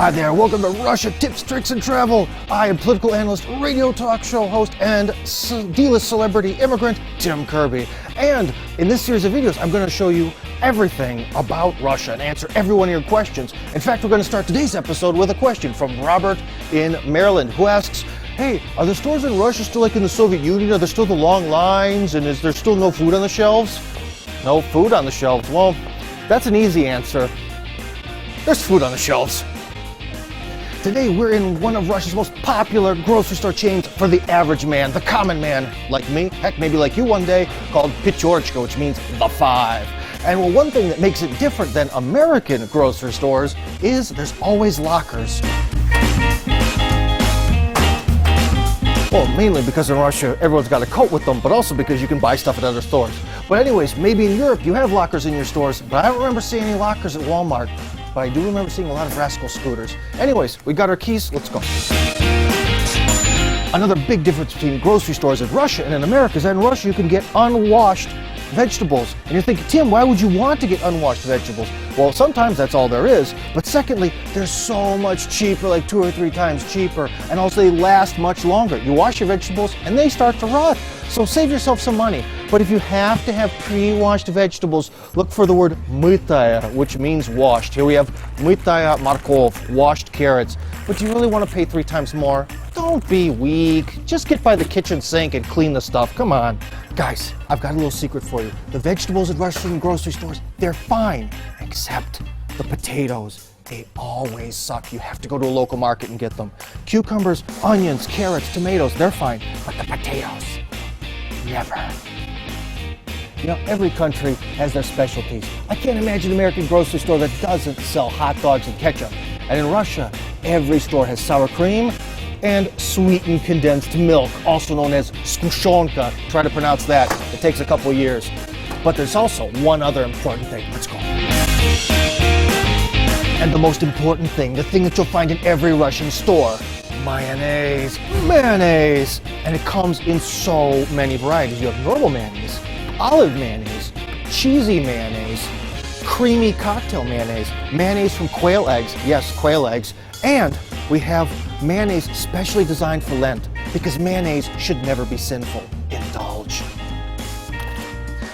Hi there, welcome to Russia Tips, Tricks, and Travel. I am political analyst, radio talk show host, and D-list celebrity immigrant, Tim Kёrbi. And in this series of videos, I'm going to show you everything about Russia and answer every one of your questions. In fact, we're going to start today's episode with a question from Robert in Maryland, who asks, hey, are the stores in Russia still like in the Soviet Union? Are there still the long lines? And is there still no food on the shelves? No food on the shelves. Well, that's an easy answer. There's food on the shelves. Today we're in one of Russia's most popular grocery store chains for the average man, the common man like me, heck maybe like you one day, called Pятёрочка, which means the five. And well, one thing that makes it different than American grocery stores is there's always lockers. Well, mainly because in Russia everyone's got a coat with them, but also because you can buy stuff at other stores. But anyways, maybe in Europe you have lockers in your stores, but I don't remember seeing any lockers at Walmart. But I do remember seeing a lot of rascal scooters. Anyways, we got our keys, let's go. Another big difference between grocery stores in Russia and in America is that in Russia you can get unwashed vegetables. And you're thinking, Tim, why would you want to get unwashed vegetables? Well, sometimes that's all there is. But secondly, they're so much cheaper, like 2 or 3 times cheaper. And also they last much longer. You wash your vegetables and they start to rot. So save yourself some money. But if you have to have pre-washed vegetables, look for the word mытая, which means washed. Here we have mытая морковь, washed carrots. But do you really want to pay 3 times more? Don't be weak. Just get by the kitchen sink and clean the stuff. Come on. Guys, I've got a little secret for you. The vegetables at Russian grocery stores, they're fine, except the potatoes. They always suck. You have to go to a local market and get them. Cucumbers, onions, carrots, tomatoes, they're fine. But the potatoes, never. You know, every country has their specialties. I can't imagine an American grocery store that doesn't sell hot dogs and ketchup. And in Russia, every store has sour cream and sweetened condensed milk, also known as sgushonka. Try to pronounce that. It takes a couple years. But there's also one other important thing. Let's go. And the most important thing, the thing that you'll find in every Russian store, mayonnaise. Mayonnaise! And it comes in so many varieties. You have normal mayonnaise, olive mayonnaise, cheesy mayonnaise, creamy cocktail mayonnaise, mayonnaise from quail eggs, yes, quail eggs, and we have mayonnaise specially designed for Lent, because mayonnaise should never be sinful. Indulge.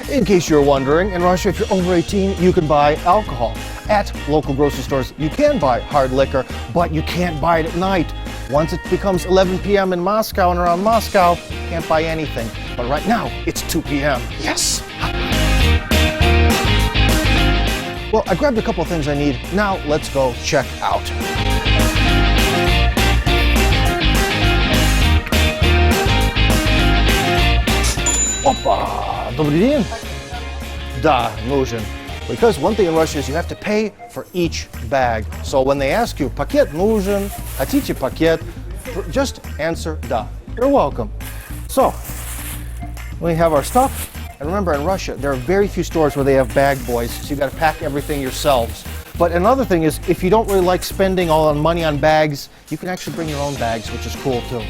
In case you're wondering, in Russia, if you're over 18, you can buy alcohol. At local grocery stores, you can buy hard liquor, but you can't buy it at night. Once it becomes 11 p.m. in Moscow and around Moscow, you can't buy anything. But right now, it's 2 p.m. Yes! Well, I grabbed a couple of things I need. Now, let's go check out. Опа! Добрый день! Да, нужен. Because one thing in Russia is you have to pay for each bag. So when they ask you, пакет нужен, хотите пакет, just answer да. You're welcome. So, we have our stuff. And remember, in Russia, there are very few stores where they have bag boys, so you've got to pack everything yourselves. But another thing is, if you don't really like spending all the money on bags, you can actually bring your own bags, which is cool too.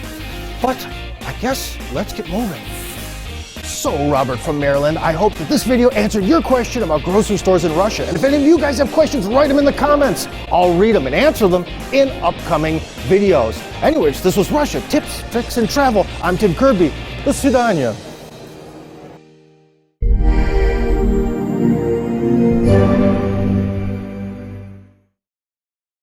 But I guess let's get moving. So, Robert from Maryland, I hope that this video answered your question about grocery stores in Russia. And if any of you guys have questions, write them in the comments. I'll read them and answer them in upcoming videos. Anyways, this was Russia Tips, Tricks, and Travel. I'm Tim Kёrbi. До свидания.